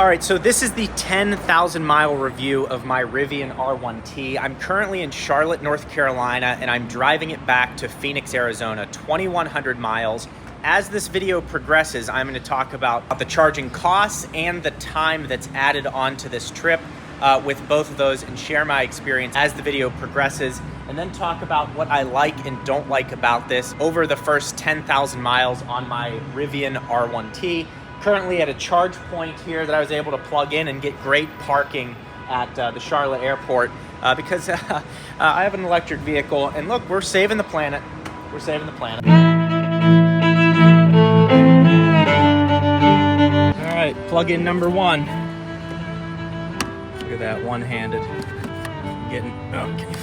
All right, so this is the 10,000 mile review of my Rivian R1T. I'm currently in Charlotte, North Carolina, and I'm driving it back to Phoenix, Arizona, 2,100 miles. As this video progresses, I'm going to talk about the charging costs and the time that's added onto this trip with both of those and share my experience as the video progresses, and then talk about what I like and don't like about this over the first 10,000 miles on my Rivian R1T. Currently at a charge point here that I was able to plug in and get great parking at the Charlotte airport because I have an electric vehicle, and look, we're saving the planet. We're saving the planet. All right, plug-in number one. Look at that, one-handed. Getting, okay.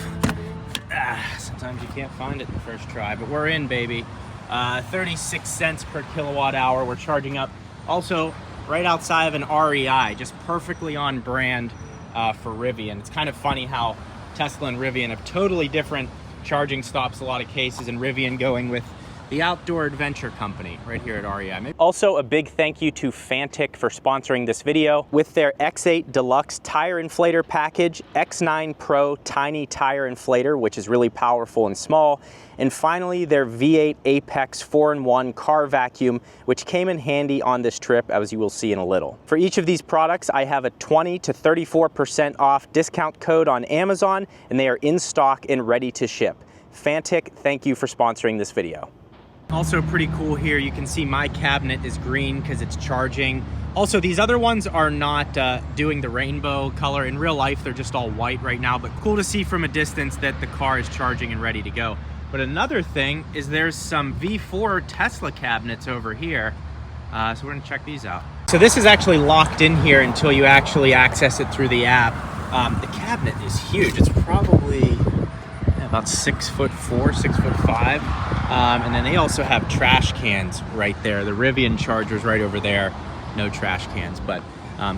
Sometimes you can't find it the first try, but we're in, baby. 36 cents per kilowatt hour. We're charging up. Also, right outside of an REI, just perfectly on brand for Rivian. It's kind of funny how Tesla and Rivian have totally different charging stops in a lot of cases, and Rivian going with the Outdoor Adventure Company right here at REI. Also, a big thank you to Fantic for sponsoring this video with their X8 Deluxe tire inflator package, X9 Pro tiny tire inflator, which is really powerful and small, and finally their V8 Apex 4-in-1 car vacuum, which came in handy on this trip, as you will see in a little. For each of these products, I have a 20 to 34% off discount code on Amazon, and they are in stock and ready to ship. Fantic, thank you for sponsoring this video. Also pretty cool here, you can see my cabinet is green because it's charging. Also, these other ones are not doing the rainbow color. In real life, they're just all white right now, but cool to see from a distance that the car is charging and ready to go. But another thing is there's some V4 Tesla cabinets over here. So we're gonna check these out. So this is actually locked in here until you actually access it through the app. The cabinet is huge. It's probably about 6'4", 6'5". And then they also have trash cans right there. The Rivian charger's right over there. No trash cans, but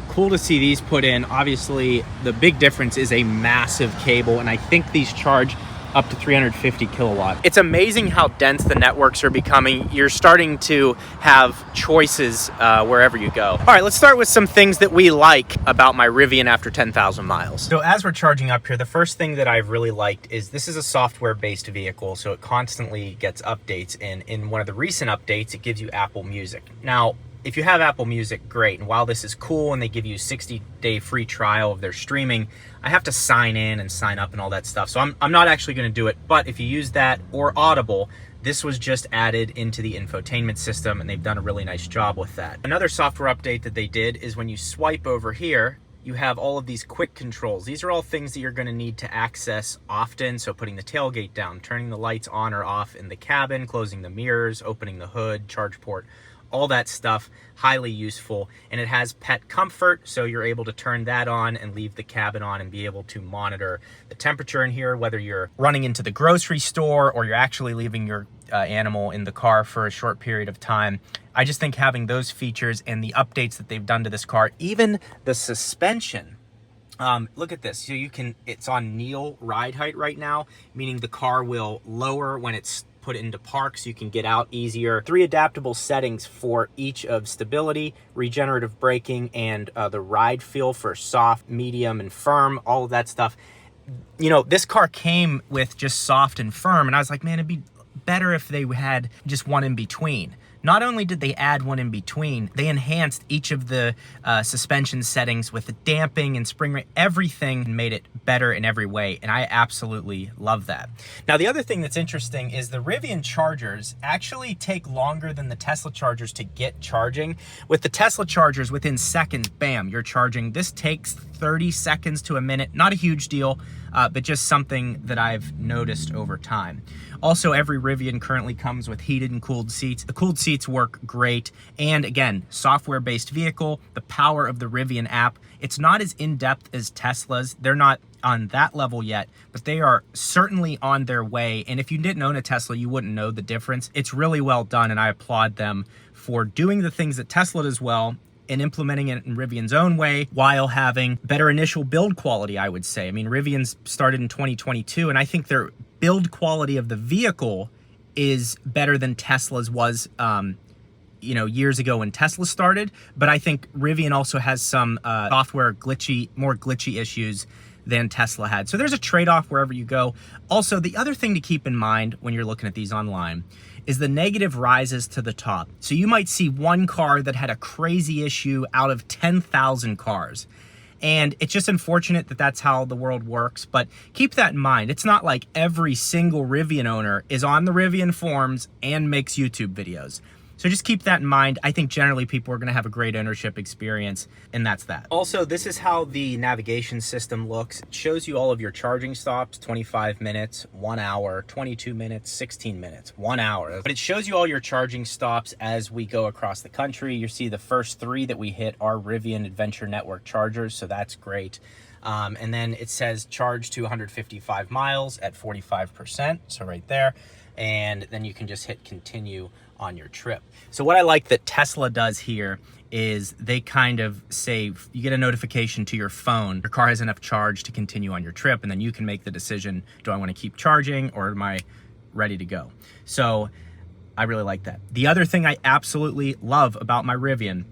cool to see these put in. Obviously, the big difference is a massive cable, and I think these charge up to 350 kilowatt. It's amazing how dense the networks are becoming. You're starting to have choices wherever you go. All right, let's start with some things that we like about my Rivian after 10,000 miles. So as we're charging up here, the first thing that I've really liked is this is a software-based vehicle, so it constantly gets updates, and in one of the recent updates, it gives you Apple Music. Now, if you have Apple Music, great. And while this is cool and they give you a 60-day free trial of their streaming, I have to sign in and sign up and all that stuff. So I'm not actually going to do it. But if you use that or Audible, this was just added into the infotainment system, and they've done a really nice job with that. Another software update that they did is when you swipe over here, you have all of these quick controls. These are all things that you're going to need to access often. So putting the tailgate down, turning the lights on or off in the cabin, closing the mirrors, opening the hood, charge port, all that stuff, highly useful. And it has pet comfort, so you're able to turn that on and leave the cabin on and be able to monitor the temperature in here, whether you're running into the grocery store or you're actually leaving your animal in the car for a short period of time. I just think having those features and the updates that they've done to this car, even the suspension, look at this. So it's on kneel ride height right now, meaning the car will lower when it's put into park so you can get out easier. 3 adaptable settings for each of stability, regenerative braking, and the ride feel for soft, medium, and firm, all of that stuff. You know, this car came with just soft and firm, and I was like, man, it'd be better if they had just one in between. Not only did they add one in between, they enhanced each of the suspension settings with the damping and spring rate, everything, and made it better in every way, and I absolutely love that. Now, the other thing that's interesting is the Rivian chargers actually take longer than the Tesla chargers to get charging. With the Tesla chargers, within seconds, bam, you're charging. This takes 30 seconds to a minute. Not a huge deal, but just something that I've noticed over time. Also, every Rivian currently comes with heated and cooled seats. The cooled seats work great. And again, software-based vehicle, the power of the Rivian app. It's not as in-depth as Tesla's. They're not on that level yet, but they are certainly on their way. And if you didn't own a Tesla, you wouldn't know the difference. It's really well done, and I applaud them for doing the things that Tesla does well and implementing it in Rivian's own way while having better initial build quality, I would say. I mean, Rivian's started in 2022, and I think their build quality of the vehicle is better than Tesla's was you know, years ago when Tesla started, but I think Rivian also has some software more glitchy issues than Tesla had. So there's a trade-off wherever you go. Also, the other thing to keep in mind when you're looking at these online is the negative rises to the top. So you might see one car that had a crazy issue out of 10,000 cars. And it's just unfortunate that that's how the world works, but keep that in mind. It's not like every single Rivian owner is on the Rivian forums and makes YouTube videos. So just keep that in mind. I think generally people are gonna have a great ownership experience, and that's that. Also, this is how the navigation system looks. It shows you all of your charging stops, 25 minutes, 1 hour, 22 minutes, 16 minutes, 1 hour. But it shows you all your charging stops as we go across the country. You see the first 3 that we hit are Rivian Adventure Network chargers, so that's great. And then it says charge to 155 miles at 45%, so right there. And then you can just hit continue on your trip. So what I like that Tesla does here is they kind of say, you get a notification to your phone, your car has enough charge to continue on your trip, and then you can make the decision, do I want to keep charging or am I ready to go? So I really like that. The other thing I absolutely love about my Rivian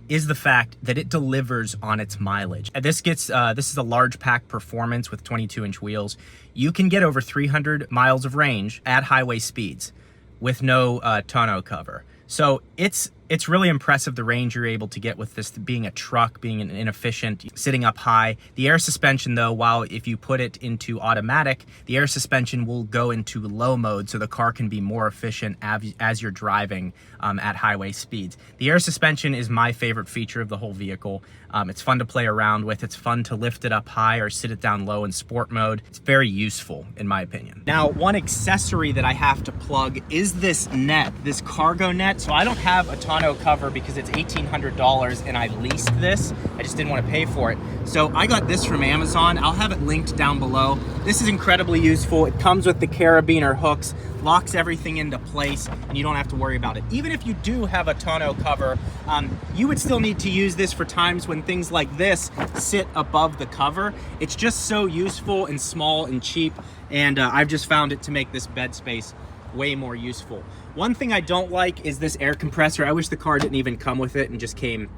is the fact that it delivers on its mileage. And this is a large pack performance with 22-inch wheels. You can get over 300 miles of range at highway speeds with no tonneau cover. So it's really impressive the range you're able to get with this being a truck, being an inefficient, sitting up high. The air suspension though, while if you put it into automatic, the air suspension will go into low mode so the car can be more efficient as you're driving at highway speeds. The air suspension is my favorite feature of the whole vehicle. It's fun to play around with. It's fun to lift it up high or sit it down low in sport mode. It's very useful in my opinion. Now, one accessory that I have to plug is this net, this cargo net. So I don't have a tonneau cover because it's $1,800 and I leased this. I just didn't want to pay for it. So I got this from Amazon. I'll have it linked down below. This is incredibly useful. It comes with the carabiner hooks, locks everything into place, and you don't have to worry about it. Even if you do have a tonneau cover, you would still need to use this for times when things like this sit above the cover. It's just so useful and small and cheap, and I've just found it to make this bed space way more useful. One thing I don't like is this air compressor. I wish the car didn't even come with it and just came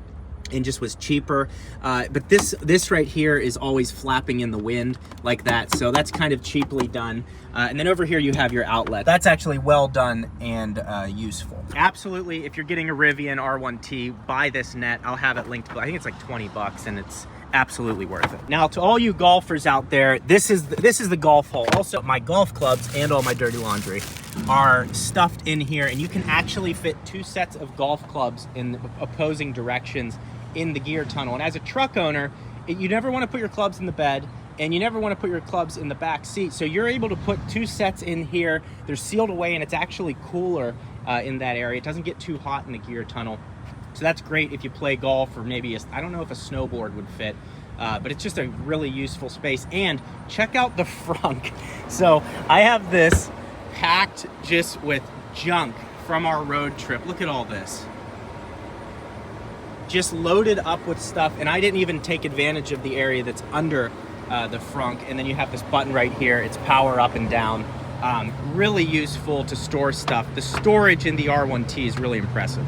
and just was cheaper. But this right here is always flapping in the wind like that. So that's kind of cheaply done. And then over here you have your outlet. That's actually well done and useful. Absolutely, if you're getting a Rivian R1T, buy this net. I'll have it linked. I think it's like 20 bucks and it's absolutely worth it. Now to all you golfers out there, this is the golf hole. Also, my golf clubs and all my dirty laundry are stuffed in here, and you can actually fit 2 sets of golf clubs in opposing directions in the gear tunnel. And as a truck owner, you never want to put your clubs in the bed and you never want to put your clubs in the back seat. So you're able to put 2 sets in here. They're sealed away and it's actually cooler in that area. It doesn't get too hot in the gear tunnel. So that's great if you play golf or maybe, I don't know if a snowboard would fit, but it's just a really useful space. And check out the frunk. So I have this packed just with junk from our road trip. Look at all this. Just loaded up with stuff, and I didn't even take advantage of the area that's under the frunk. And then you have this button right here. It's power up and down. Really useful to store stuff. The storage in the R1T is really impressive.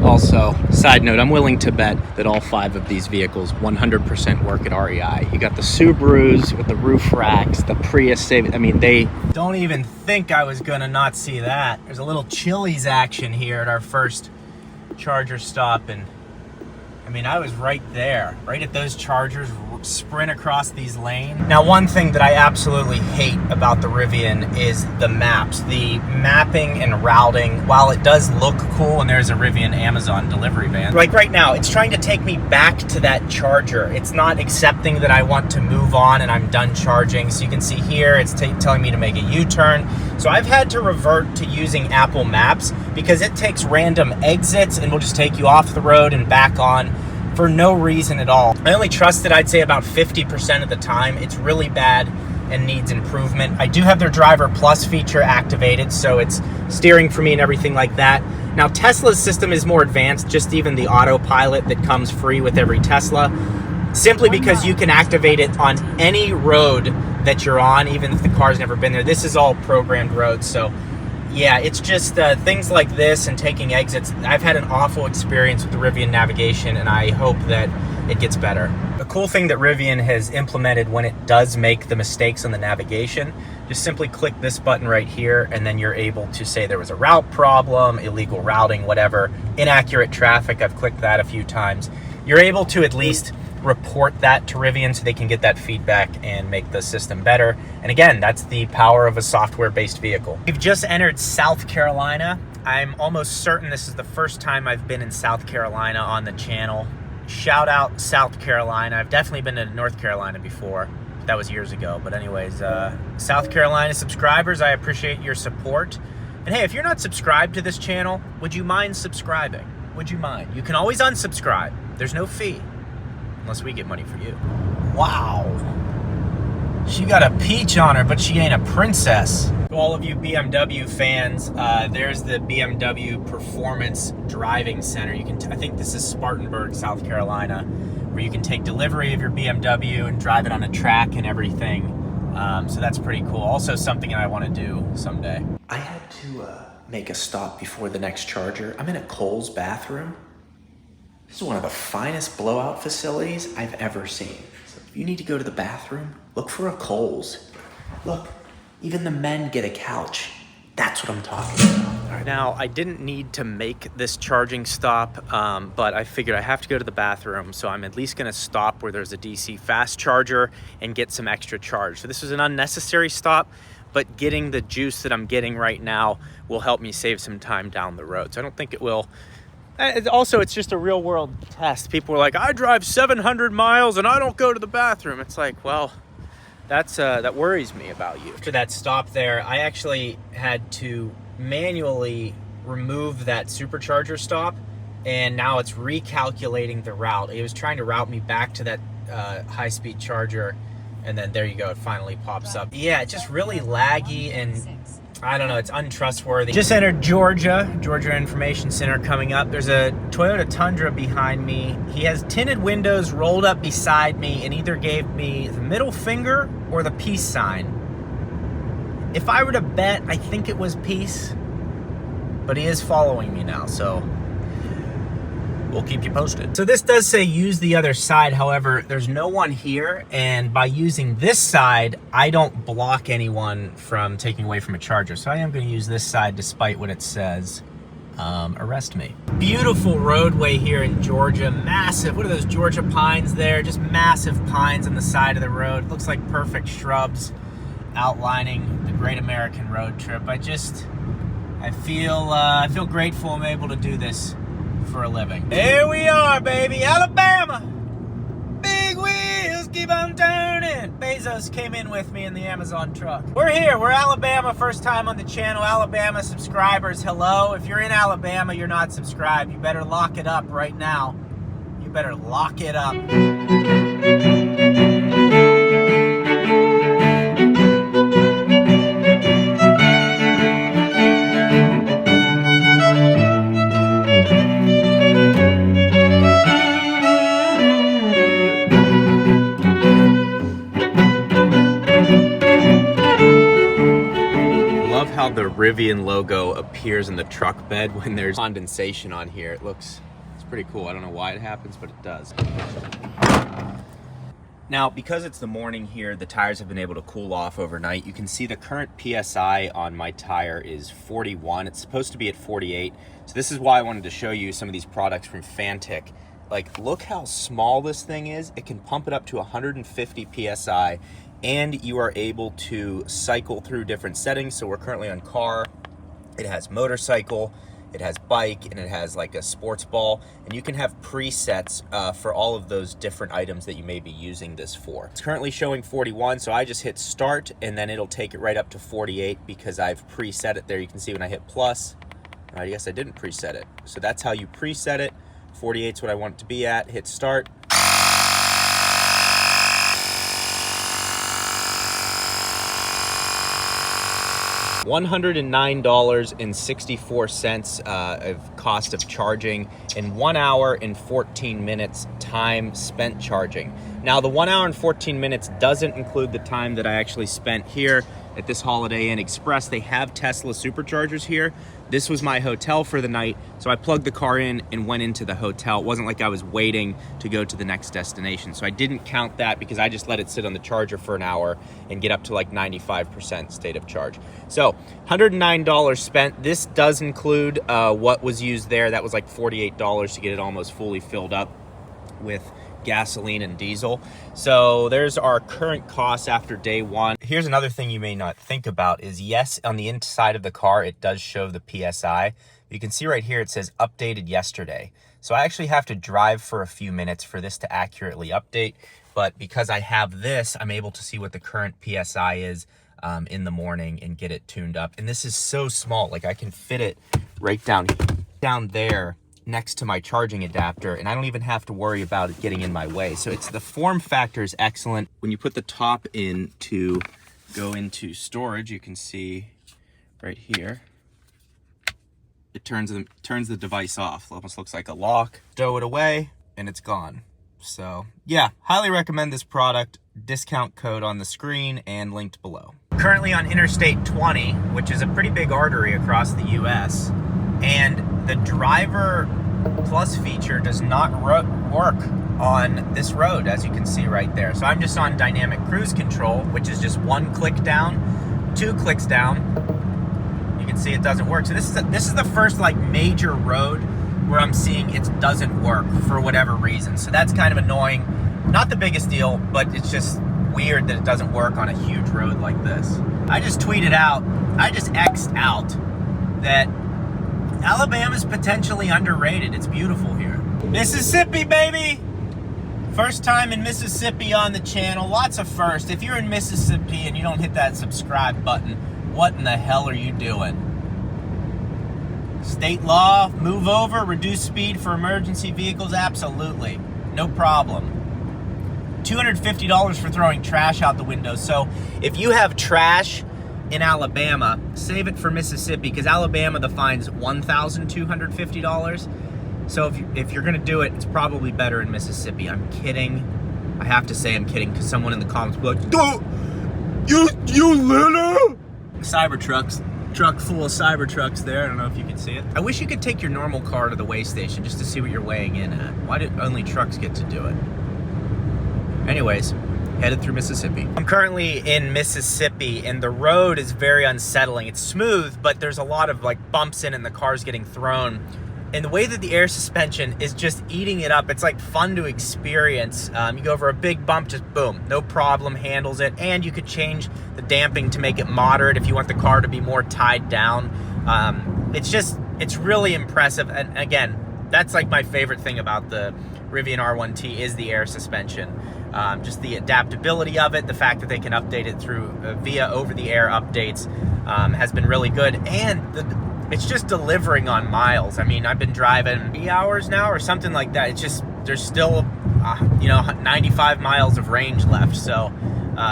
Also, side note, I'm willing to bet that all 5 of these vehicles 100% work at REI. You got the Subarus with the roof racks, the Prius, I mean, they don't even think I was gonna not see that. There's a little Chili's action here at our first charger stop, and I mean, I was right there, right at those chargers, sprint across these lanes. Now, one thing that I absolutely hate about the Rivian is the maps. The mapping and routing, while it does look cool, and there's a Rivian Amazon delivery van, like right now, it's trying to take me back to that charger. It's not accepting that I want to move on and I'm done charging. So you can see here, it's telling me to make a U-turn. So I've had to revert to using Apple Maps because it takes random exits and will just take you off the road and back on for no reason at all. I only trust it, I'd say, about 50% of the time. It's really bad and needs improvement. I do have their Driver Plus feature activated, so it's steering for me and everything like that. Now, Tesla's system is more advanced, just even the autopilot that comes free with every Tesla, simply because you can activate it on any road that you're on, even if the car's never been there. This is all programmed roads, so yeah, it's just things like this and taking exits. I've had an awful experience with the Rivian navigation, and I hope that it gets better. The cool thing that Rivian has implemented when it does make the mistakes on the navigation, just simply click this button right here, and then you're able to say there was a route problem, illegal routing, whatever, inaccurate traffic. I've clicked that a few times. You're able to at least report that to Rivian so they can get that feedback and make the system better. And again, that's the power of a software-based vehicle. We've just entered South Carolina. I'm almost certain this is the first time I've been in South Carolina on the channel. Shout out South Carolina. I've definitely been to North Carolina before. That was years ago. But anyways, South Carolina subscribers, I appreciate your support. And hey, if you're not subscribed to this channel, would you mind subscribing? Would you mind? You can always unsubscribe. There's no fee. Unless we get money for you. Wow. She got a peach on her, but she ain't a princess. To all of you BMW fans, there's the BMW Performance Driving Center. You can, I think this is Spartanburg, South Carolina, where you can take delivery of your BMW and drive it on a track and everything. So that's pretty cool. Also something that I want to do someday. I had to make a stop before the next charger. I'm in a KHOLS bathroom. This is one of the finest blowout facilities I've ever seen. So if you need to go to the bathroom, look for a KHOLS. Look, even the men get a couch. That's what I'm talking about. All right, now, I didn't need to make this charging stop, but I figured I have to go to the bathroom, so I'm at least gonna stop where there's a DC fast charger and get some extra charge. So this was an unnecessary stop, but getting the juice that I'm getting right now will help me save some time down the road. So I don't think it will. Also, it's just a real world test. People are like, I drive 700 miles and I don't go to the bathroom. It's like, well, that worries me about you. After that stop there, I actually had to manually remove that supercharger stop, and now it's recalculating the route. It was trying to route me back to that high-speed charger, and then there you go, it finally pops up. Yeah, it's just really laggy, and I don't know, it's untrustworthy. Just entered Georgia Information Center coming up. There's a Toyota Tundra behind me. He has tinted windows rolled up beside me and either gave me the middle finger or the peace sign. If I were to bet, I think it was peace, but he is following me now, so we'll keep you posted. So this does say use the other side. However, there's no one here, and by using this side, I don't block anyone from taking away from a charger. So I am going to use this side despite what it says. Arrest me. Beautiful roadway here in Georgia. Massive. What are those Georgia pines there? Just massive pines on the side of the road. Looks like perfect shrubs outlining the great American road trip. I feel grateful I'm able to do this for a living. There we are, baby, Alabama. Big wheels keep on turning. Bezos came in with me in the Amazon truck. We're here, we're Alabama, first time on the channel. Alabama subscribers, hello. If you're in Alabama, you're not subscribed. You better lock it up right now. You better lock it up. How the Rivian logo appears in the truck bed when there's condensation on here. It's pretty cool. I don't know why it happens, but it does. Now, because it's the morning here, the tires have been able to cool off overnight. You can see the current PSI on my tire is 41. It's supposed to be at 48. So this is why I wanted to show you some of these products from Fantic. Like, look how small this thing is. It can pump it up to 150 PSI. And you are able to cycle through different settings. So we're currently on car. It has motorcycle, it has bike, and it has like a sports ball. And you can have presets for all of those different items that you may be using this for. It's currently showing 41, so I just hit start, and then it'll take it right up to 48 because I've preset it there. You can see when I hit plus, I guess I didn't preset it. So that's how you preset it. 48 is what I want it to be at. Hit start. $109.64 of cost of charging, and 1 hour and 14 minutes time spent charging. Now, the 1 hour and 14 minutes doesn't include the time that I actually spent here at this Holiday Inn Express. They have Tesla superchargers here. This was my hotel for the night, so I plugged the car in and went into the hotel. It wasn't like I was waiting to go to the next destination, so I didn't count that because I just let it sit on the charger for an hour and get up to like 95% state of charge. So $109 spent. This does include what was used there. That was like $48 to get it almost fully filled up with gasoline and diesel. So there's our current costs after day one. Here's another thing you may not think about is, yes, on the inside of the car, it does show the PSI. You can see right here, it says updated yesterday. So I actually have to drive for a few minutes for this to accurately update. But because I have this, I'm able to see what the current PSI is in the morning and get it tuned up. And this is so small, like I can fit it right down there next to my charging adapter, and I don't even have to worry about it getting in my way. So the form factor is excellent. When you put the top in to go into storage, you can see right here, it turns the device off. It almost looks like a lock. Stow it away and it's gone. So yeah, highly recommend this product. Discount code on the screen and linked below. Currently on Interstate 20, which is a pretty big artery across the US, and the driver plus feature does not work on this road, as you can see right there. So I'm just on dynamic cruise control, which is just 1 click down, 2 clicks down. You can see it doesn't work. So this is the first like major road where I'm seeing it doesn't work for whatever reason. So that's kind of annoying. Not the biggest deal, but it's just weird that it doesn't work on a huge road like this. I just tweeted out, I just X'd out that Alabama's potentially underrated. It's beautiful here. Mississippi, baby! First time in Mississippi on the channel. Lots of firsts. If you're in Mississippi and you don't hit that subscribe button, what in the hell are you doing? State law, move over, reduce speed for emergency vehicles? Absolutely. No problem. $250 for throwing trash out the window. So if you have trash in Alabama, save it for Mississippi, because Alabama, the fine's $1,250. So if you're gonna do it, it's probably better in Mississippi. I'm kidding. I have to say I'm kidding, because someone in the comments will be like, "Don't you little Cybertrucks." Truck full of Cybertrucks there. I don't know if you can see it. I wish you could take your normal car to the weigh station just to see what you're weighing in at. Why did only trucks get to do it? Anyways, headed through Mississippi. I'm currently in Mississippi, and the road is very unsettling. It's smooth, but there's a lot of like bumps in and the car's getting thrown. And the way that the air suspension is just eating it up, it's like fun to experience. You go over a big bump, just boom, no problem, handles it. And you could change the damping to make it moderate if you want the car to be more tied down. It's really impressive. And again, that's like my favorite thing about the Rivian R1T is the air suspension. Just the adaptability of it, the fact that they can update it through via over-the-air updates has been really good. And it's just delivering on miles. I mean, I've been driving 3 hours now or something like that. It's just, there's still, 95 miles of range left. So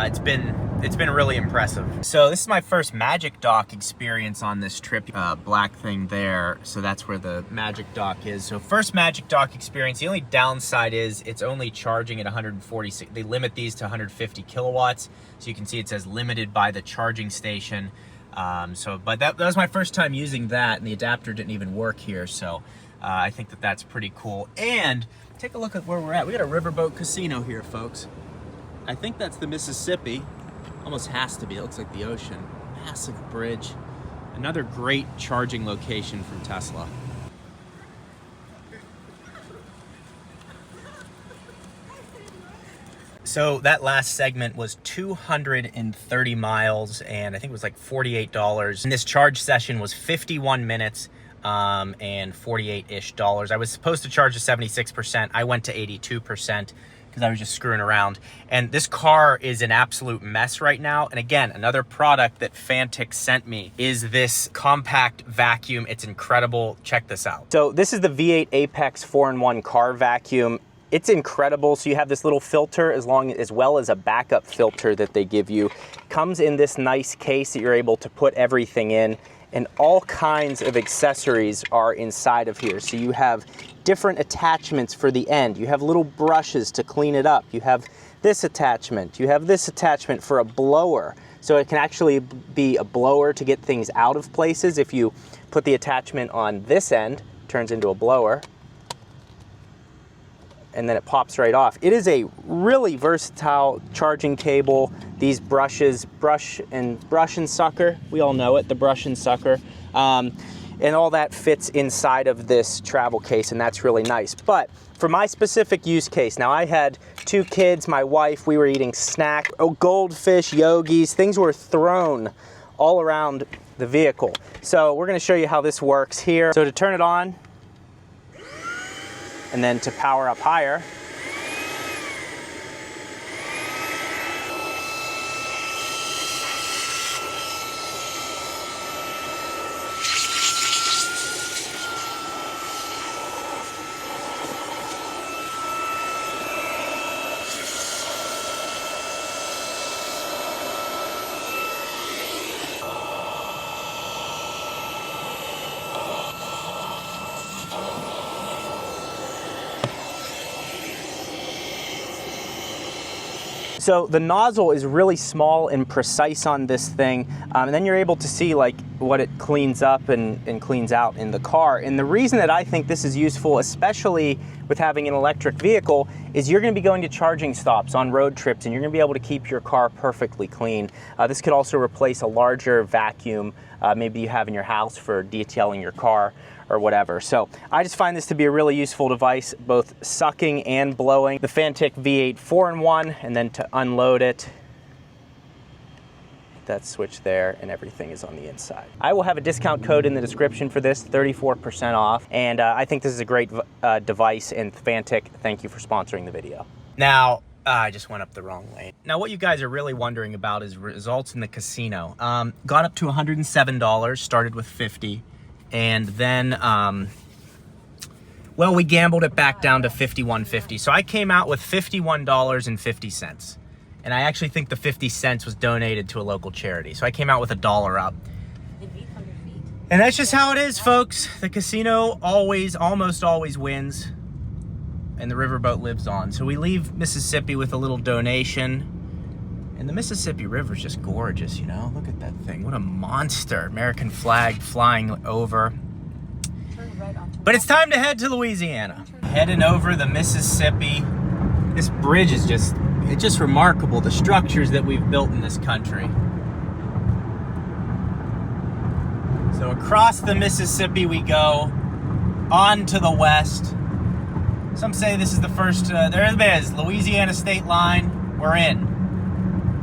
it's been really impressive. So this is my first Magic Dock experience on this trip. Black thing there. So that's where the Magic Dock is. So first Magic Dock experience. The only downside is it's only charging at 146. They limit these to 150 kilowatts. So you can see it says limited by the charging station. But that was my first time using that, and the adapter didn't even work here. So I think that's pretty cool. And take a look at where we're at. We got a riverboat casino here, folks. I think that's the Mississippi. Almost has to be. It looks like the ocean. Massive bridge. Another great charging location from Tesla. So that last segment was 230 miles, and I think it was like $48. And this charge session was 51 minutes and $48-ish. I was supposed to charge to 76%. I went to 82% because I was just screwing around. And this car is an absolute mess right now. And again, another product that Fantix sent me is this compact vacuum. It's incredible. Check this out. So this is the V8 Apex 4-in-1 car vacuum. It's incredible. So you have this little filter as well as a backup filter that they give you. Comes in this nice case that you're able to put everything in, and all kinds of accessories are inside of here. So you have different attachments for the end. You have little brushes to clean it up. You have this attachment. You have this attachment for a blower. So it can actually be a blower to get things out of places. If you put the attachment on this end, it turns into a blower, and then it pops right off. It is a really versatile charging cable. These brushes, brush and sucker, we all know it, the brush and sucker. And all that fits inside of this travel case, and that's really nice. But for my specific use case, now I had 2 kids, my wife, we were eating goldfish, yogis, things were thrown all around the vehicle. So we're gonna show you how this works here. So to turn it on, and then to power up higher, so the nozzle is really small and precise on this thing, and then you're able to see like what it cleans up and cleans out in the car. And the reason that I think this is useful, especially with having an electric vehicle, is you're going to be going to charging stops on road trips, and you're going to be able to keep your car perfectly clean. This could also replace a larger vacuum maybe you have in your house for detailing your car or whatever. So I just find this to be a really useful device, both sucking and blowing. The Fantic V8 4-in-1, and then to unload it, that switch there, and everything is on the inside. I will have a discount code in the description for this, 34% off, and I think this is a great device, and Fantic, thank you for sponsoring the video. Now, I just went up the wrong lane. Now, what you guys are really wondering about is results in the casino. Got up to $107, started with 50. And then, well, we gambled it back down to $51.50. So I came out with $51.50. And I actually think the 50 cents was donated to a local charity. So I came out with $1 up. And that's just how it is, folks. The casino almost always wins. And the riverboat lives on. So we leave Mississippi with a little donation. And the Mississippi River is just gorgeous, you know? Look at that thing. What a monster. American flag flying over. But it's time to head to Louisiana. Heading over the Mississippi. This bridge is it's just remarkable, the structures that we've built in this country. So across the Mississippi we go, on to the west. Some say this is the first, there it is, Louisiana state line, we're in.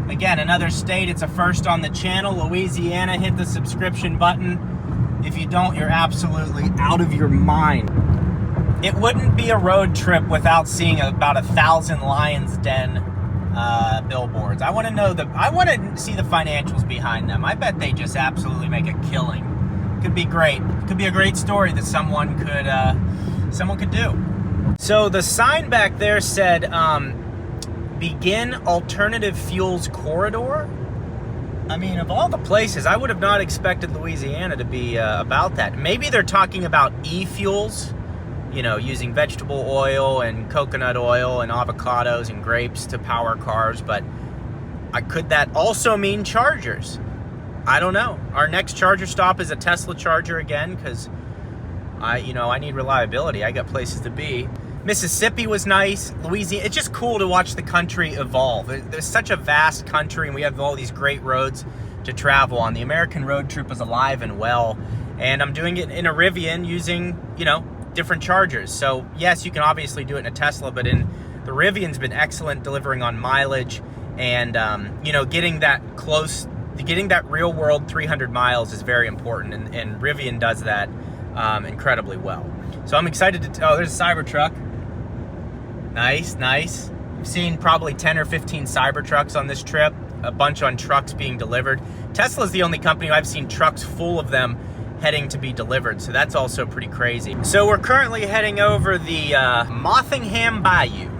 Again, another state, it's a first on the channel, Louisiana. Hit the subscription button. If you don't, you're absolutely out of your mind. It wouldn't be a road trip without seeing about 1,000 Lion's Den billboards. I want to see the financials behind them. I bet they just absolutely make a killing. Could be great. Could be a great story that someone could do. So the sign back there said, begin alternative fuels corridor. I mean, of all the places, I would have not expected Louisiana to be about that. Maybe they're talking about e-fuels, you know, using vegetable oil and coconut oil and avocados and grapes to power cars, but could that also mean chargers? I don't know. Our next charger stop is a Tesla charger again, because I need reliability. I got places to be. Mississippi was nice. Louisiana, it's just cool to watch the country evolve. There's such a vast country, and we have all these great roads to travel on. The American road trip is alive and well, and I'm doing it in a Rivian using, different chargers. So yes, you can obviously do it in a Tesla, but the Rivian's been excellent delivering on mileage, and getting that real world 300 miles is very important, and Rivian does that incredibly well. So I'm excited to, there's a Cybertruck. Nice. I've seen probably 10 or 15 Cybertrucks on this trip, a bunch on trucks being delivered. Tesla's the only company I've seen trucks full of them heading to be delivered, so that's also pretty crazy. So we're currently heading over the Mothingham Bayou.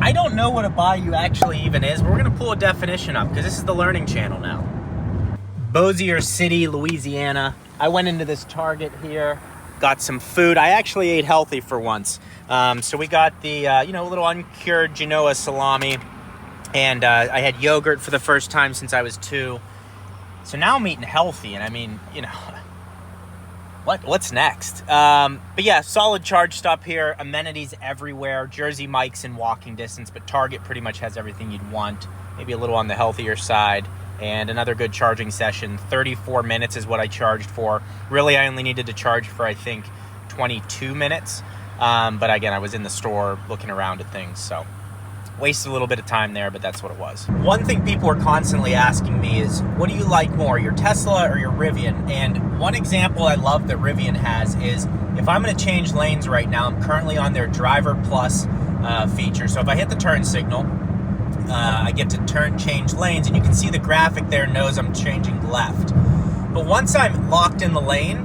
I don't know what a bayou actually even is, but we're gonna pull a definition up because this is the learning channel now. Bossier City, Louisiana. I went into this Target here, got some food. I actually ate healthy for once. So we got the, little uncured Genoa salami. And I had yogurt for the first time since I was 2. So now I'm eating healthy, and I mean, you know, what's next? But yeah, solid charge stop here, amenities everywhere, Jersey Mike's in walking distance, but Target pretty much has everything you'd want, maybe a little on the healthier side, and another good charging session. 34 minutes is what I charged for. Really, I only needed to charge for, I think, 22 minutes, but again, I was in the store looking around at things, so wasted a little bit of time there, but that's what it was. One thing people are constantly asking me is, what do you like more, your Tesla or your Rivian? And one example I love that Rivian has is, if I'm going to change lanes right now, I'm currently on their Driver Plus feature. So if I hit the turn signal, I get to change lanes, and you can see the graphic there knows I'm changing left. But once I'm locked in the lane,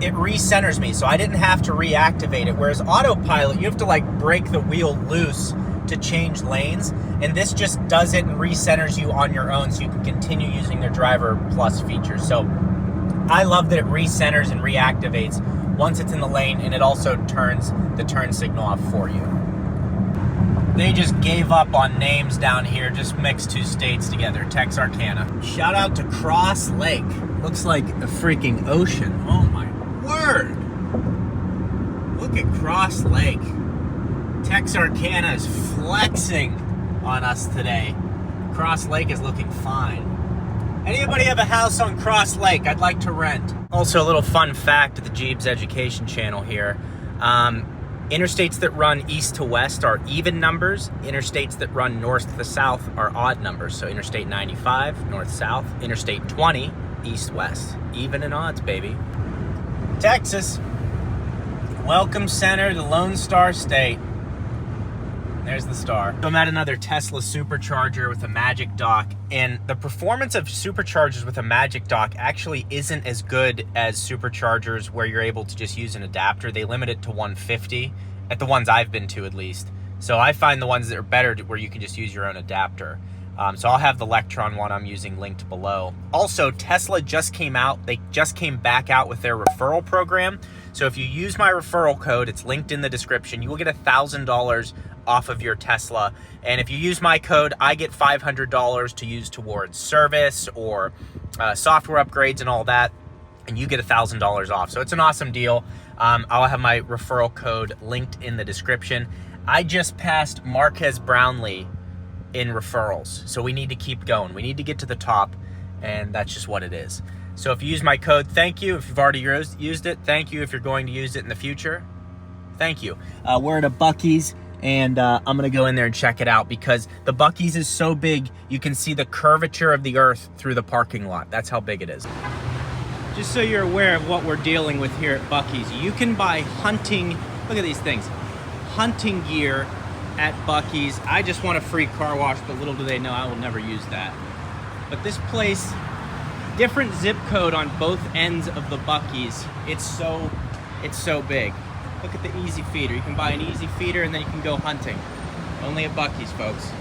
it recenters me, so I didn't have to reactivate it. Whereas autopilot, you have to like break the wheel loose to change lanes, and this just does it and recenters you on your own, so you can continue using their Driver Plus feature. So I love that it recenters and reactivates once it's in the lane, and it also turns the turn signal off for you. They just gave up on names down here, just mixed 2 states together, Texarkana. Shout out to Cross Lake. Looks like a freaking ocean. Oh my word. Look at Cross Lake. Texarkana is flexing on us today. Cross Lake is looking fine. Anybody have a house on Cross Lake? I'd like to rent. Also, a little fun fact of the Gjeebs education channel here. Interstates that run east to west are even numbers. Interstates that run north to south are odd numbers. So Interstate 95, north-south. Interstate 20, east-west. Even and odds, baby. Texas. Welcome center, the Lone Star State. There's the star. So I'm at another Tesla supercharger with a magic dock, and the performance of superchargers with a magic dock actually isn't as good as superchargers where you're able to just use an adapter. They limit it to 150 at the ones I've been to, at least. So I find the ones that are better where you can just use your own adapter. So I'll have the Electron one I'm using linked below. Also, Tesla just came out. They just came back out with their referral program. So if you use my referral code, it's linked in the description, you will get $1,000 off of your Tesla. And if you use my code, I get $500 to use towards service or software upgrades and all that. And you get $1,000 off. So it's an awesome deal. I'll have my referral code linked in the description. I just passed Marquez Brownlee in referrals. So we need to keep going. We need to get to the top, and that's just what it is. So if you use my code, thank you. If you've already used it, thank you. If you're going to use it in the future, thank you. We're at a Buc-ee's, and I'm gonna go in there and check it out because the Buc-ee's is so big, you can see the curvature of the earth through the parking lot. That's how big it is. Just so you're aware of what we're dealing with here at Buc-ee's, you can buy hunting, look at these things, hunting gear at Buc-ee's. I just want a free car wash, but little do they know I will never use that. But this place, different zip code on both ends of the Buc-ee's. It's so big. Look at the easy feeder. You can buy an easy feeder and then you can go hunting. Only at Buc-ee's, folks.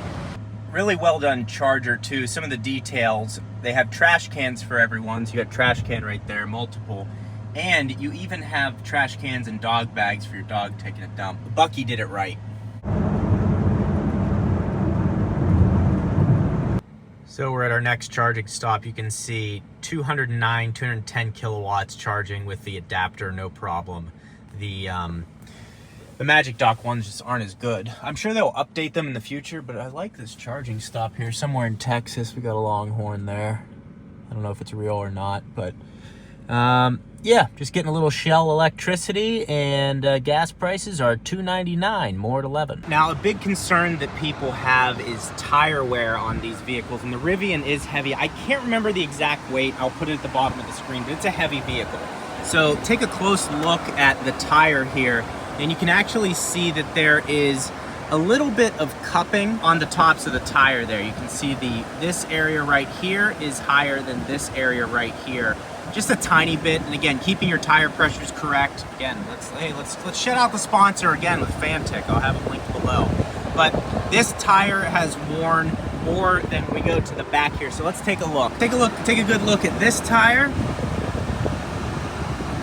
Really well done charger too. Some of the details, they have trash cans for everyone. So you got trash can right there, multiple. And you even have trash cans and dog bags for your dog taking a dump. Buc-ee did it right. So we're at our next charging stop. You can see 209, 210 kilowatts charging with the adapter, no problem. The Magic Dock ones just aren't as good. I'm sure they'll update them in the future, but I like this charging stop here. Somewhere in Texas, we got a Longhorn there. I don't know if it's real or not, but yeah, just getting a little Shell electricity, and gas prices are $2.99, more at 11. Now, a big concern that people have is tire wear on these vehicles, and the Rivian is heavy. I can't remember the exact weight. I'll put it at the bottom of the screen, but it's a heavy vehicle. So take a close look at the tire here, and you can actually see that there is a little bit of cupping on the tops of the tire there. You can see this area right here is higher than this area right here. Just a tiny bit, and again, keeping your tire pressures correct. Again, let's shout out the sponsor again with Fantic. I'll have it linked below. But this tire has worn more than we go to the back here. So let's take a look. Take a good look at this tire.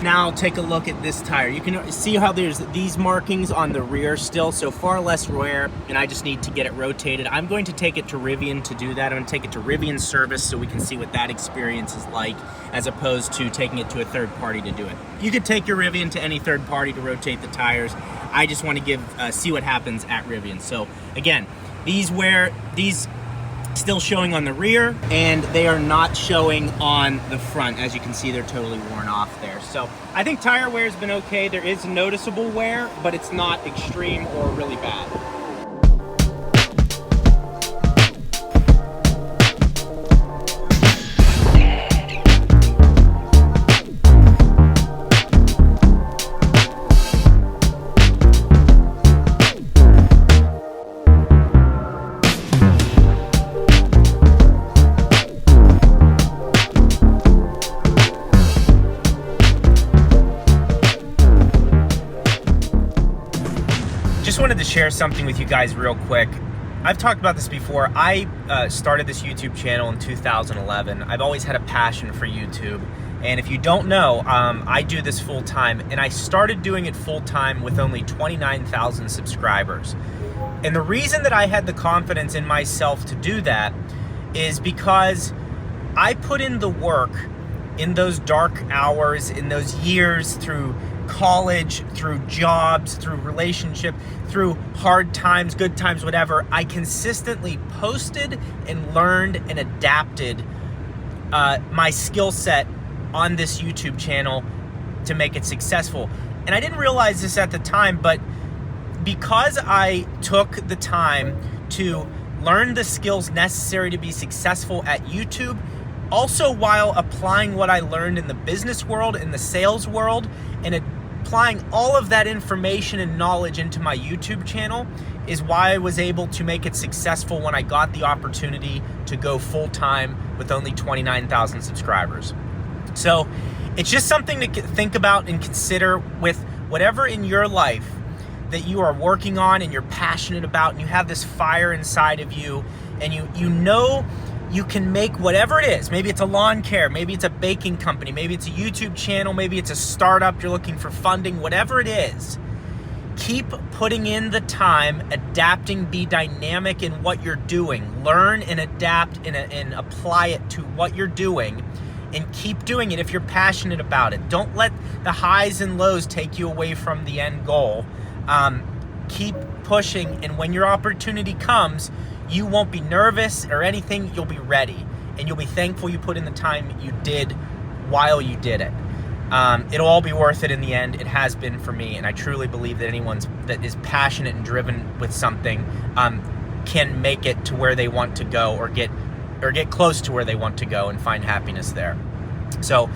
Now take a look at this tire. You can see how there's these markings on the rear still, so far less wear, and I just need to get it rotated. I'm going to take it to Rivian to do that. I'm going to take it to Rivian service so we can see what that experience is like, as opposed to taking it to a third party to do it. You could take your Rivian to any third party to rotate the tires. I just want to see what happens at Rivian. So again, these still showing on the rear, and they are not showing on the front. As you can see, they're totally worn off there. So I think tire wear has been okay. There is noticeable wear, but it's not extreme or really bad. Just wanted to share something with you guys real quick. I've talked about this before. I started this YouTube channel in 2011. I've always had a passion for YouTube. And if you don't know, I do this full time, and I started doing it full time with only 29,000 subscribers. And the reason that I had the confidence in myself to do that is because I put in the work in those dark hours, in those years, through college, through jobs, through relationship, through hard times, good times, whatever. I consistently posted and learned and adapted my skill set on this YouTube channel to make it successful. And I didn't realize this at the time, but because I took the time to learn the skills necessary to be successful at YouTube, also while applying what I learned in the business world, in the sales world, and applying all of that information and knowledge into my YouTube channel, is why I was able to make it successful when I got the opportunity to go full-time with only 29,000 subscribers. So it's just something to think about and consider with whatever in your life that you are working on and you're passionate about, and you have this fire inside of you, and you know you can make whatever it is. Maybe it's a lawn care, maybe it's a baking company, maybe it's a YouTube channel, maybe it's a startup, you're looking for funding, whatever it is. Keep putting in the time, adapting, be dynamic in what you're doing. Learn and adapt and apply it to what you're doing, and keep doing it if you're passionate about it. Don't let the highs and lows take you away from the end goal. Keep pushing, and when your opportunity comes, you won't be nervous or anything. You'll be ready, and you'll be thankful you put in the time you did while you did it. It'll all be worth it in the end. It has been for me, and I truly believe that anyone that is passionate and driven with something can make it to where they want to go, or get close to where they want to go and find happiness there. So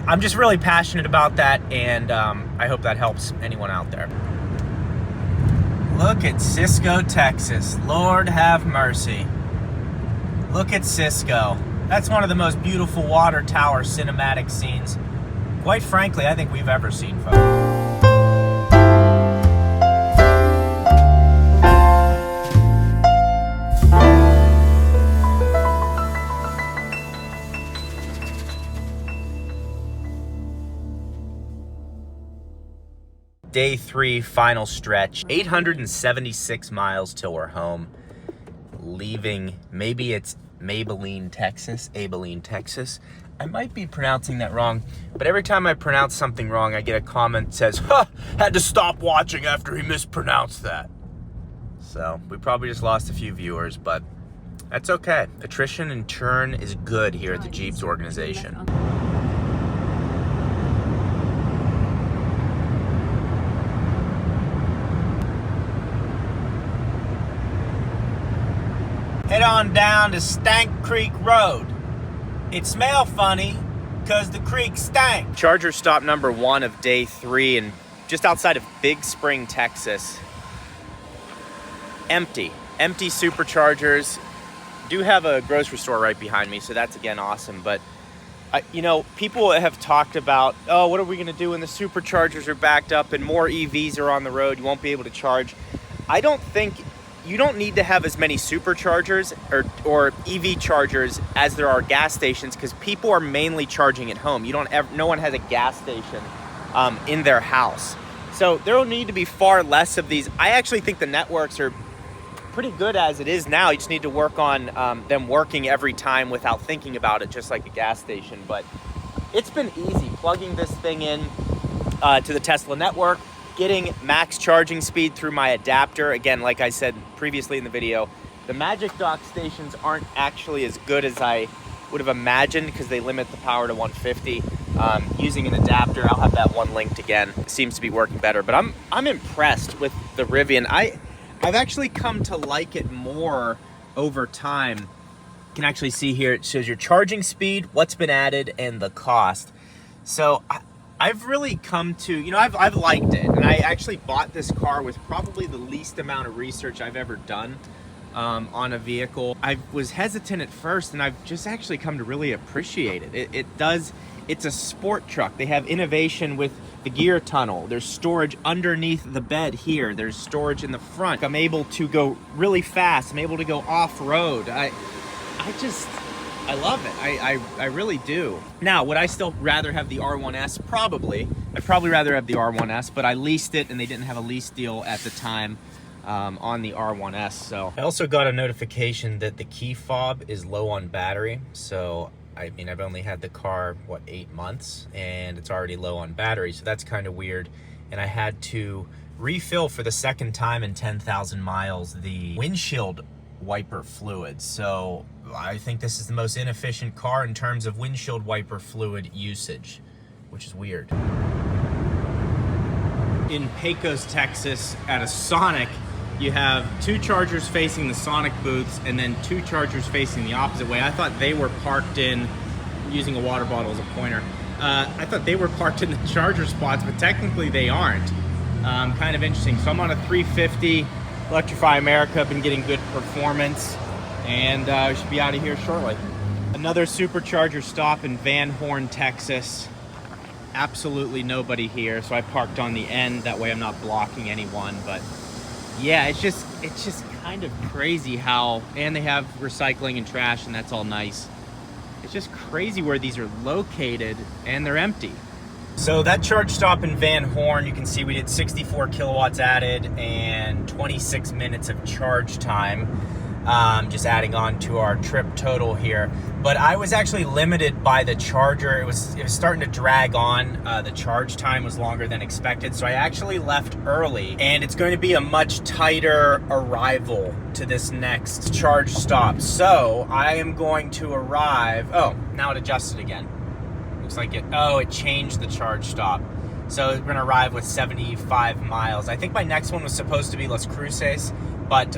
I'm just really passionate about that, and I hope that helps anyone out there. Look at Cisco, Texas. Lord have mercy. Look at Cisco. That's one of the most beautiful water tower cinematic scenes, quite frankly, I think we've ever seen, folks. Day 3, final stretch. 876 miles till we're home. Leaving, maybe it's Abilene, Texas. I might be pronouncing that wrong, but every time I pronounce something wrong, I get a comment that says, had to stop watching after he mispronounced that. So we probably just lost a few viewers, but that's okay. Attrition and churn is good here at the Gjeebs organization. Head on down to Stank Creek Road. It smell funny because the creek stank. Charger stop number 1 of day 3, and just outside of Big Spring, Texas. Empty superchargers. Do have a grocery store right behind me, so that's again awesome. But you know, people have talked about, oh, what are we gonna do when the superchargers are backed up and more EVs are on the road? You won't be able to charge. I don't think you don't need to have as many superchargers or EV chargers as there are gas stations, because people are mainly charging at home. No one has a gas station in their house. So there will need to be far less of these. I actually think the networks are pretty good as it is now. You just need to work on them working every time without thinking about it, just like a gas station. But it's been easy plugging this thing in to the Tesla network, getting max charging speed through my adapter. Again, like I said previously in the video, the Magic Dock stations aren't actually as good as I would have imagined, because they limit the power to 150. Using an adapter, I'll have that one linked again. It seems to be working better, but I'm impressed with the Rivian. I've actually come to like it more over time. You can actually see here, it shows your charging speed, what's been added, and the cost. So I've really come to, I've liked it. And I actually bought this car with probably the least amount of research I've ever done on a vehicle. I was hesitant at first, and I've just actually come to really appreciate it. It's a sport truck. They have innovation with the gear tunnel. There's storage underneath the bed here. There's storage in the front. I'm able to go really fast. I'm able to go off-road. I love it. I really do. Now, would I still rather have the R1S? Probably. I'd probably rather have the R1S, but I leased it, and they didn't have a lease deal at the time on the R1S. So I also got a notification that the key fob is low on battery. So I mean, I've only had the car, 8 months, and it's already low on battery, so that's kind of weird. And I had to refill for the second time in 10,000 miles the windshield wiper fluid. So I think this is the most inefficient car in terms of windshield wiper fluid usage, which is weird. In Pecos, Texas, at a Sonic, you have 2 chargers facing the Sonic booths and then 2 chargers facing the opposite way. I thought they were parked in, using a water bottle as a pointer, I thought they were parked in the charger spots, but technically they aren't. Kind of interesting. So I'm on a 350 Electrify America, been getting good performance, and I should be out of here shortly. Another supercharger stop in Van Horn, Texas. Absolutely nobody here, so I parked on the end, that way I'm not blocking anyone. But yeah, it's just kind of crazy how, and they have recycling and trash, and that's all nice. It's just crazy where these are located, and they're empty. So that charge stop in Van Horn, you can see we did 64 kilowatts added and 26 minutes of charge time. Just adding on to our trip total here. But I was actually limited by the charger. It was starting to drag on. The charge time was longer than expected, so I actually left early, and it's going to be a much tighter arrival to this next charge stop. So I am going to arrive. Oh, now it adjusted again. Looks like it changed the charge stop. So we're gonna arrive with 75 miles. I think my next one was supposed to be Las Cruces, but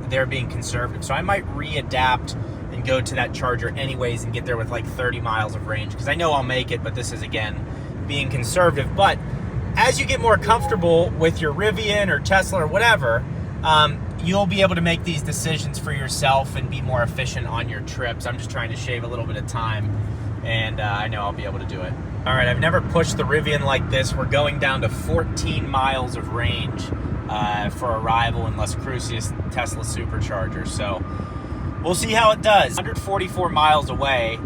they're being conservative. So I might readapt and go to that charger anyways and get there with like 30 miles of range, because I know I'll make it, but this is, again, being conservative. But as you get more comfortable with your Rivian or Tesla or whatever, you'll be able to make these decisions for yourself and be more efficient on your trips. I'm just trying to shave a little bit of time, and I know I'll be able to do it. All right, I've never pushed the Rivian like this. We're going down to 14 miles of range for arrival in Las Cruces Tesla supercharger. So we'll see how it does. 144 miles away.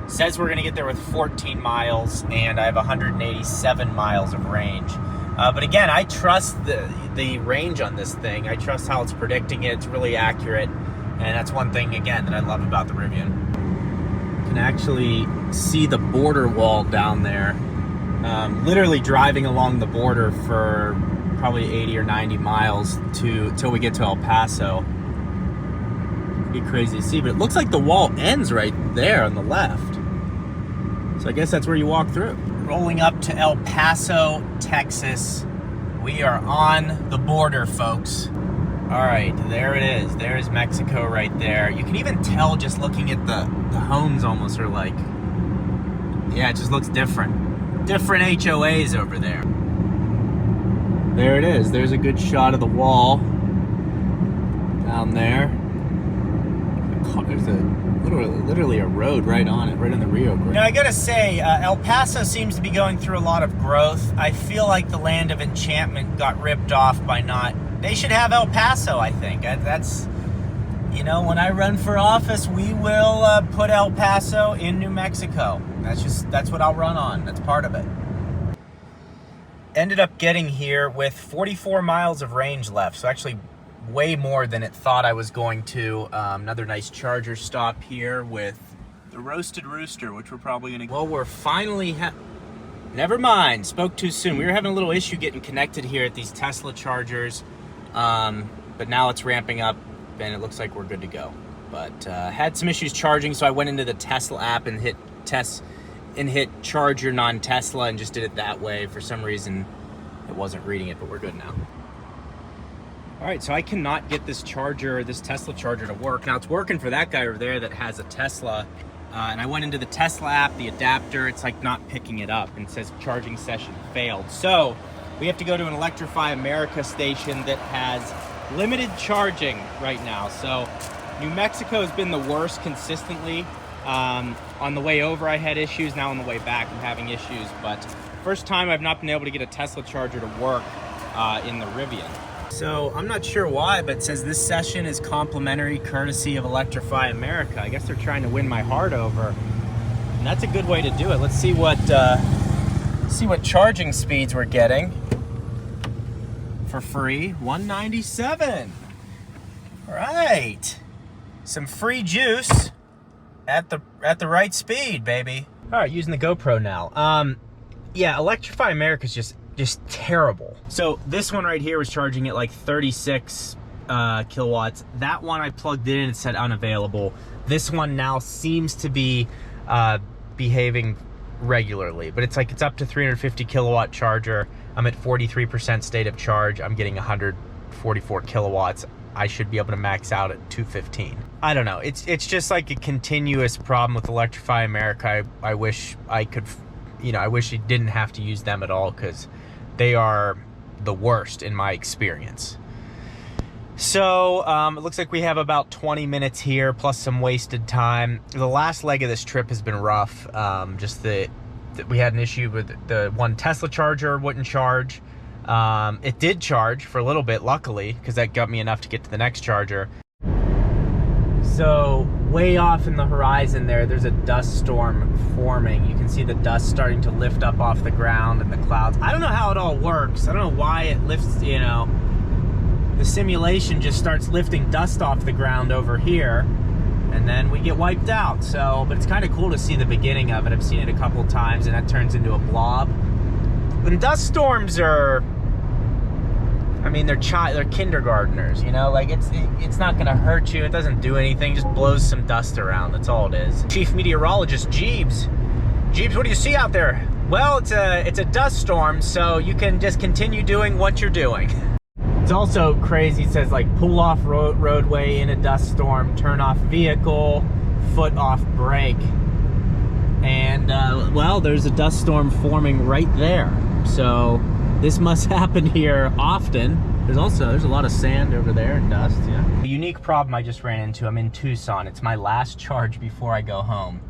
Says we're gonna get there with 14 miles, and I have 187 miles of range. But again, I trust the range on this thing. I trust how it's predicting it. It's really accurate. And that's one thing, again, that I love about the Rivian. You can actually see the border wall down there. Literally driving along the border for probably 80 or 90 miles till we get to El Paso. It'd be crazy to see, but it looks like the wall ends right there on the left. So I guess that's where you walk through. Rolling up to El Paso, Texas. We are on the border, folks. All right, there it is. There's Mexico right there. You can even tell just looking at the homes almost are like, yeah, it just looks different. Different HOAs over there. There it is. There's a good shot of the wall down there. There's literally a road right on it, right in the Rio Grande. Now, I gotta say, El Paso seems to be going through a lot of growth. I feel like the Land of Enchantment got ripped off by not They should have El Paso, I think. That's, you know, when I run for office, we will put El Paso in New Mexico. That's what I'll run on. That's part of it. Ended up getting here with 44 miles of range left, so actually way more than it thought I was going to. Another nice charger stop here with the Roasted Rooster, which we're probably gonna... Well, we're finally... Never mind, spoke too soon. We were having a little issue getting connected here at these Tesla chargers, but now it's ramping up and it looks like we're good to go. But had some issues charging, so I went into the Tesla app and hit charger non-Tesla and just did it that way. For some reason, it wasn't reading it, but we're good now. All right, so I cannot get this charger, this Tesla charger to work. Now it's working for that guy over there that has a Tesla, and I went into the Tesla app, the adapter, it's like not picking it up, and it says charging session failed. So we have to go to an Electrify America station that has limited charging right now. So New Mexico has been the worst consistently. On the way over, I had issues. Now on the way back, I'm having issues. But first time I've not been able to get a Tesla charger to work in the Rivian. So I'm not sure why, but it says this session is complimentary courtesy of Electrify America. I guess they're trying to win my heart over. And that's a good way to do it. Let's see what charging speeds we're getting for free. 197. All right. Some free juice. At the right speed, baby. All right, using the GoPro now. Yeah, Electrify America is just terrible. So this one right here was charging at like 36 kilowatts. That one I plugged in and it said unavailable. This one now seems to be behaving regularly, but it's up to 350 kilowatt charger. I'm at 43% state of charge. I'm getting 144 kilowatts. I should be able to max out at 215. I don't know. It's just like a continuous problem with Electrify America. I wish I could, you know, I wish you didn't have to use them at all, because they are the worst in my experience. So it looks like we have about 20 minutes here plus some wasted time. The last leg of this trip has been rough. Just that we had an issue with the one Tesla charger wouldn't charge. It did charge for a little bit, luckily, because that got me enough to get to the next charger. So way off in the horizon there's a dust storm forming. You can see the dust starting to lift up off the ground and the clouds. I don't know how it all works. I don't know why it lifts, you know, the simulation just starts lifting dust off the ground over here and then we get wiped out. So, but it's kind of cool to see the beginning of it. I've seen it a couple times and that turns into a blob. And dust storms are, I mean, they're kindergartners, you know, like it's not gonna hurt you. It doesn't do anything, just blows some dust around. That's all it is. Chief meteorologist Gjeebs, what do you see out there? Well, it's a dust storm, so you can just continue doing what you're doing. It's also crazy. It says like pull off roadway in a dust storm, turn off vehicle, foot off brake, and well, there's a dust storm forming right there. So this must happen here often. There's a lot of sand over there and dust, yeah. The unique problem I just ran into, I'm in Tucson. It's my last charge before I go home.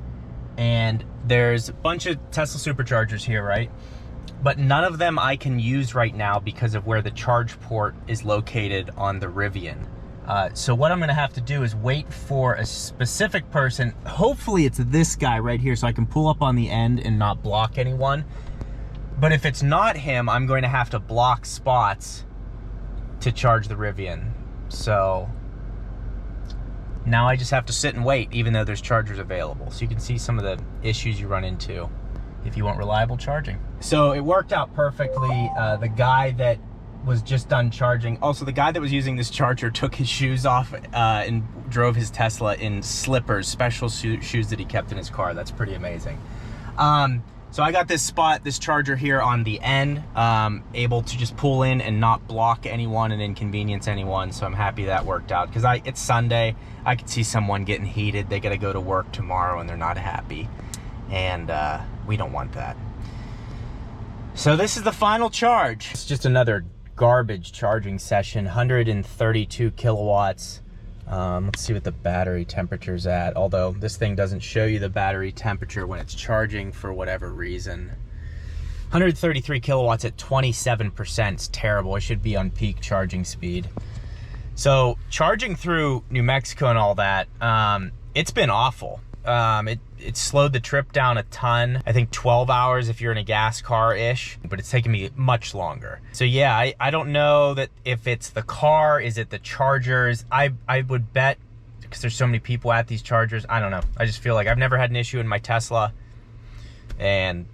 And there's a bunch of Tesla superchargers here, right? But none of them I can use right now because of where the charge port is located on the Rivian. So what I'm gonna have to do is wait for a specific person. Hopefully it's this guy right here so I can pull up on the end and not block anyone. But if it's not him, I'm going to have to block spots to charge the Rivian. So now I just have to sit and wait, even though there's chargers available. So you can see some of the issues you run into if you want reliable charging. So it worked out perfectly. The guy that was just done charging, also the guy that was using this charger took his shoes off and drove his Tesla in slippers, special shoes that he kept in his car. That's pretty amazing. So I got this charger here on the end, able to just pull in and not block anyone and inconvenience anyone. So I'm happy that worked out, because it's Sunday. I could see someone getting heated. They got to go to work tomorrow and they're not happy. And we don't want that. So this is the final charge. It's just another garbage charging session, 132 kilowatts. Let's see what the battery temperature's at, although this thing doesn't show you the battery temperature when it's charging for whatever reason. 133 kilowatts at 27% is terrible. It should be on peak charging speed. So charging through New Mexico and all that, it's been awful. It slowed the trip down a ton. I think 12 hours if you're in a gas car-ish, but it's taken me much longer. So yeah, I don't know that if it's the car, is it the chargers? I would bet, because there's so many people at these chargers, I don't know. I just feel like I've never had an issue in my Tesla. And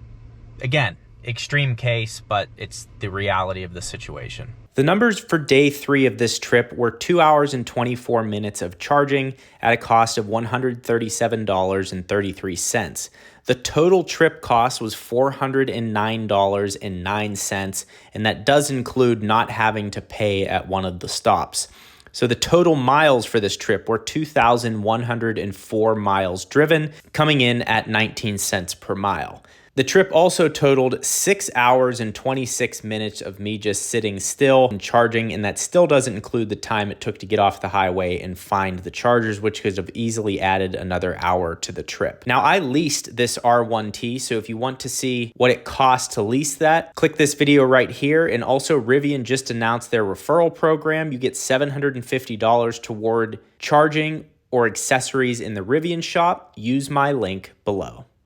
again, extreme case, but it's the reality of the situation. The numbers for day 3 of this trip were 2 hours and 24 minutes of charging at a cost of $137.33. The total trip cost was $409.09, and that does include not having to pay at one of the stops. So the total miles for this trip were 2,104 miles driven, coming in at 19 cents per mile. The trip also totaled 6 hours and 26 minutes of me just sitting still and charging, and that still doesn't include the time it took to get off the highway and find the chargers, which could have easily added another hour to the trip. Now, I leased this R1T, so if you want to see what it costs to lease that, click this video right here. And also, Rivian just announced their referral program. You get $750 toward charging or accessories in the Rivian shop. Use my link below.